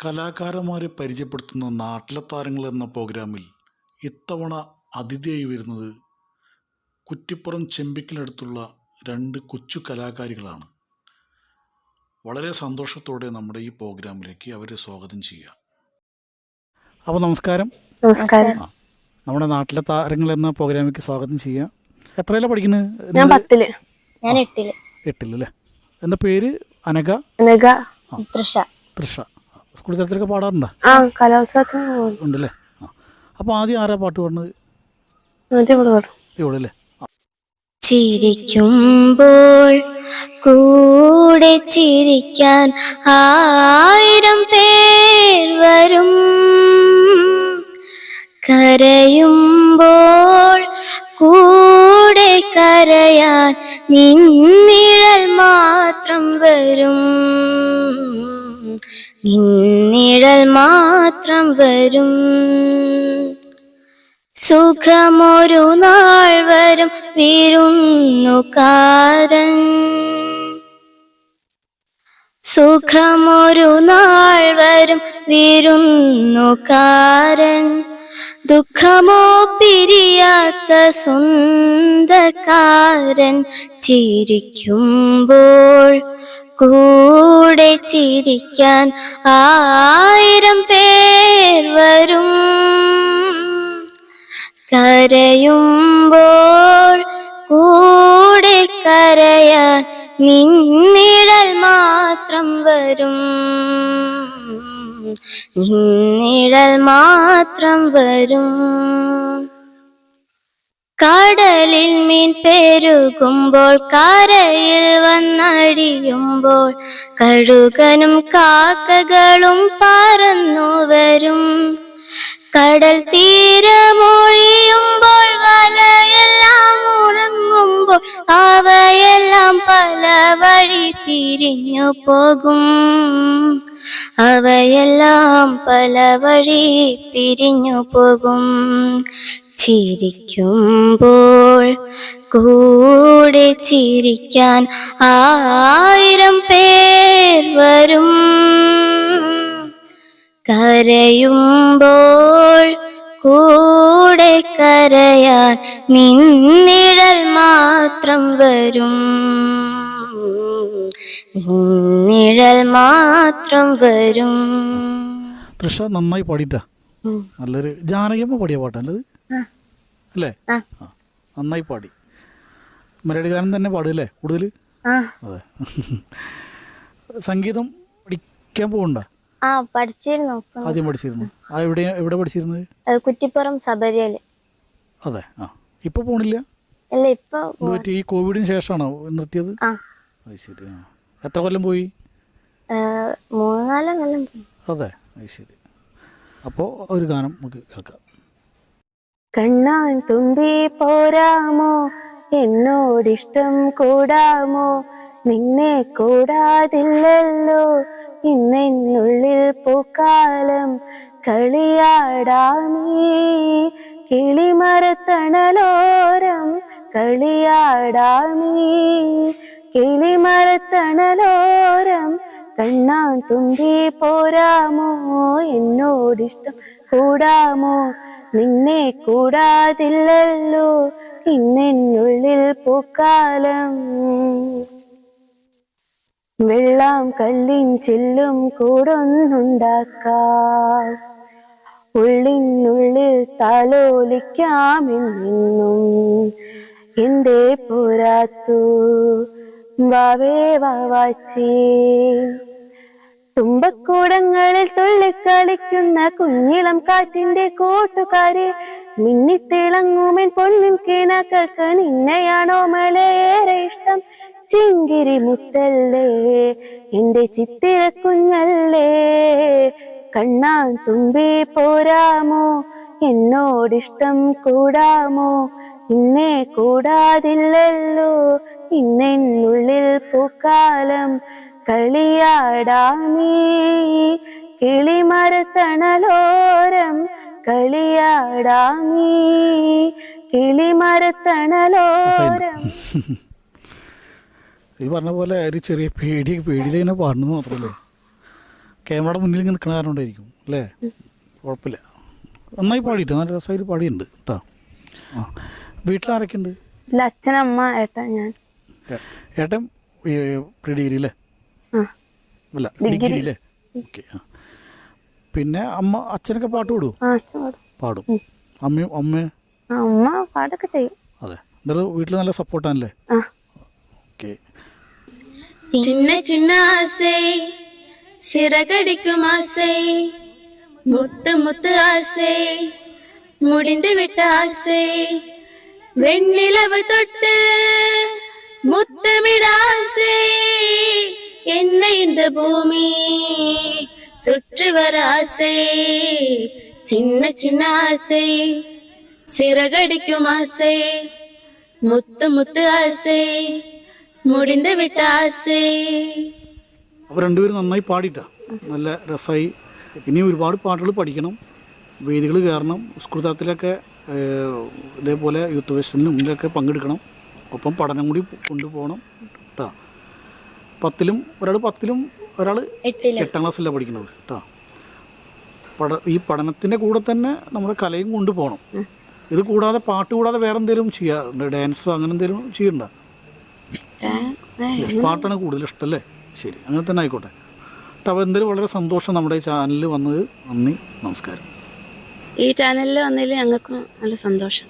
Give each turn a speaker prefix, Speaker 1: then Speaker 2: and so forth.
Speaker 1: കലാകാരന്മാരെ പരിചയപ്പെടുത്തുന്ന നാട്ടിലെ താരങ്ങൾ എന്ന പ്രോഗ്രാമിൽ ഇത്തവണ അതിഥിയായി വരുന്നത് കുറ്റിപ്പുറം ചെമ്പിക്കലടുത്തുള്ള രണ്ട് കൊച്ചു കലാകാരികളാണ്. വളരെ സന്തോഷത്തോടെ നമ്മുടെ ഈ പ്രോഗ്രാമിലേക്ക് അവരെ സ്വാഗതം ചെയ്യുക. അപ്പോൾ നമസ്കാരം.
Speaker 2: നമസ്കാരം.
Speaker 1: നമ്മുടെ നാട്ടിലെ താരങ്ങൾ എന്ന പ്രോഗ്രാമിലേക്ക് സ്വാഗതം ചെയ്യുക. എത്രയിലാണ് പഠിക്കുന്നത്?
Speaker 2: ഞാൻ 10. ഞാൻ 8.
Speaker 1: 8 അല്ലേ? എന്താ പേര്? അനഘ. തൃഷ. സ്കൂൾ തലത്തിലൊക്കെ പാടാറുണ്ടോ?
Speaker 2: കലോത്സവത്തിന്
Speaker 1: ഉണ്ടല്ലേ. അപ്പോൾ ആദ്യം ആരാ പാട്ട് പാടുന്നത്? ഇവിടെ അല്ലേ?
Speaker 3: ചിരിക്കുമ്പോൾ കൂടെ ചിരിക്കാൻ 1000 പേർ വരും, കരയുമ്പോൾ കൂടെ കരയാൻ നിന്നിഴൽ മാത്രം വരും, നിന്നിഴൽ മാത്രം വരും. സുഖമൊരു നാൾ വരും വിരുന്നുകാരൻ, സുഖമൊരു നാൾ വരും വിരുന്നുകാരൻ. ദുഃഖമോ പിരിയാത്ത സ്വന്തക്കാരൻ. ചിരിക്കുമ്പോൾ കൂടെ ചിരിക്കാൻ 1000 പേർ വരും, കരയുമ്പോൾ കൂടെ കരയാൻ നിന്നിഴൽ മാത്രം വരും, നിന്നിഴൽ മാത്രം വരും. കടലിൽ മീൻ പെരുകുമ്പോൾ കരയിൽ വന്നടിയുമ്പോൾ കഴുകനും കാക്കകളും പറന്നു വരും. കടൽ തീരമൊഴിയുമ്പോൾ വലയെല്ലാം ഉറങ്ങുമ്പോൾ അവയെല്ലാം പല വഴി പിരിഞ്ഞു പോകും, അവയെല്ലാം പല വഴി പിരിഞ്ഞു പോകും. ചിരിക്കുമ്പോൾ കൂടെ ചിരിക്കാൻ 1000 പേർ വരും, കരയുമ്പോൾ കൂടെ കരയാൻ നിന്നിഴൽ മാത്രം വരും, നിന്നിഴൽ മാത്രം വരും.
Speaker 1: തൃഷ നന്നായി പാടിയിട്ടാ. നല്ലൊരു ജാനകിയമ്മ പാടിയ പാട്ടല്ലത് അല്ലേ? നന്നായി പാടി. മെലഡി ഗാനം തന്നെ പാടുകയല്ലേ കൂടുതൽ? അതെ. സംഗീതം പഠിക്കാൻ പോകണ്ട?
Speaker 2: പഠിച്ചിരുന്നു.
Speaker 1: ആദ്യം പഠിച്ചിരുന്നു. എവിടെ പഠിച്ചിരുന്നത്?
Speaker 2: കുറ്റിപ്പുറം സബരിയല്.
Speaker 1: അതെ. ഇപ്പൊ പോണില്ല?
Speaker 2: അല്ല, ഇപ്പൊ
Speaker 1: ഈ കോവിഡിന് ശേഷമാണോ നിർത്തിയത്? അത് ശരി. എത്ര കൊല്ലം പോയി?
Speaker 2: 3-4 കൊല്ലം.
Speaker 1: അതെ, അത് ശരി. അപ്പോൾ ഒരു ഗാനം നമുക്ക് കേൾക്കാം.
Speaker 2: കണ്ണാൻ തുമ്പി പോരാമോ, എന്നോടിഷ്ടം കൂടാമോ, നിന്നെ കൂടാതില്ലല്ലോ ഇന്നെന്നുള്ളിൽ പൂക്കാലം. കളിയാടാമീ കിളിമരത്തണലോരം, കളിയാടാമീ കിളിമരത്തണലോരം. കണ്ണാൻ തുമ്പി പോരാമോ, എന്നോടിഷ്ടം കൂടാമോ, നിന്നെ കൂടാതില്ലല്ലോ ഇന്നെന്നുള്ളിൽ പൂക്കാലം. വെള്ളം കല്ലിൻ ചില്ലും കൂടൊന്നുണ്ടാക്കാം, ഉള്ളിനുള്ളിൽ താലോലിക്കാമെന്നും. എന്തേ പോരാത്തു വാവേ വാവാച്ചി, തുമ്പക്കൂടങ്ങളിൽ തുള്ളിക്കളിക്കുന്ന കുഞ്ഞിളം കാറ്റിന്റെ കൂട്ടുകാരെ, മിന്നിത്തിളങ്ങുമെൻ പൊന്നിൻ കിനാക്കൾക്ക് നിന്നെയാണോ മലയേറെ ഇഷ്ടം. ചിങ്കിരി മുത്തല്ലേ എന്റെ ചിത്തിര കുഞ്ഞല്ലേ, കണ്ണാൻ തുമ്പി പോരാമോ, എന്നോടിഷ്ടം കൂടാമോ, നിന്നെ കൂടാതില്ലല്ലോ ഇന്നെന്നുള്ളിൽ പൂക്കാലം. കളിയാടാമീ കിളിമരത്തണലോരം, കളിയാടാമീ കിളിമരത്തണലോരം.
Speaker 1: ഈ പറഞ്ഞ പോലെ ഒരു ചെറിയ പേടിയിലിങ്ങനെ പാടുന്നത് മാത്രമല്ലേ? ക്യാമറയുടെ മുന്നിൽ ഇങ്ങനെ നിൽക്കണ കാരണം കൊണ്ടായിരിക്കും അല്ലേ? കുഴപ്പമില്ല, നന്നായി പാടിയിട്ട് നല്ല രസമായിട്ട് പാടിയുണ്ട് കേട്ടോ. ആ, വീട്ടിലാരൊക്കെ ഉണ്ട്?
Speaker 2: ഇല്ല, അച്ഛൻ, അമ്മ, ഏട്ടൻ, ഞാൻ.
Speaker 1: ഏട്ടൻ പ്രീ ഡിഗ്രി അല്ലേ? അല്ല ഡിഗ്രി അല്ലേ? ഓക്കെ. ആ, പിന്നെ അച്ഛനൊക്കെ പാട്ട് പാടുമോ?
Speaker 2: അച്ഛൻ
Speaker 1: പാടും. അമ്മയും
Speaker 2: അമ്മ പാട്ടൊക്കെ ചെയ്യും.
Speaker 1: അതെ, എന്തായാലും വീട്ടിൽ നല്ല സപ്പോർട്ടാണല്ലേ? ഓക്കെ.
Speaker 3: சின்ன சின்ன ஆசை சிறகடிக்கும் ஆசை முத்து முத்து ஆசை முடிந்து விட்ட ஆசை வெண்ணிலவு தொட்டு முத்தமிட ஆசை என்னை இந்த பூமி சுற்றி வர ஆசை சின்ன சின்ன ஆசை சிறகடிக்கும் ஆசை முத்து முத்து ஆசை മുടിന്റെ വിട്ടാസേ.
Speaker 1: അപ്പോൾ രണ്ടുപേരും നന്നായി പാടിയിട്ടാ, നല്ല രസമായി. ഇനി ഒരുപാട് പാട്ടുകൾ പഠിക്കണം, വേദികൾ കയറണം, സ്കൂൾ തലത്തിലൊക്കെ ഇതേപോലെ യൂത്ത് ഫെസ്റ്റിനും ഇതിലൊക്കെ പങ്കെടുക്കണം. ഒപ്പം പഠനം കൂടി കൊണ്ടുപോകണം കേട്ടോ. 10ലും ഒരാൾ 8ാം ക്ലാസ്സിലാണ് പഠിക്കുന്നത് കേട്ടോ. ഈ പഠനത്തിൻ്റെ കൂടെ തന്നെ നമ്മുടെ കലയും കൊണ്ടുപോകണം. ഇത് കൂടാതെ പാട്ട് കൂടാതെ വേറെ എന്തെങ്കിലും ചെയ്യാറുണ്ട്? ഡാൻസോ അങ്ങനെ എന്തെങ്കിലും ചെയ്യുന്നുണ്ടോ? പാട്ടാണ് കൂടുതൽ ഇഷ്ടമല്ലേ? ശരി, അങ്ങനെ തന്നെ ആയിക്കോട്ടെ. അപ്പോൾ എന്തായാലും വളരെ സന്തോഷം നമ്മുടെ ചാനലിൽ വന്നത്. നന്ദി, നമസ്കാരം.
Speaker 2: ഈ ചാനലിൽ വന്നതിൽ ഞങ്ങൾക്ക് നല്ല സന്തോഷം.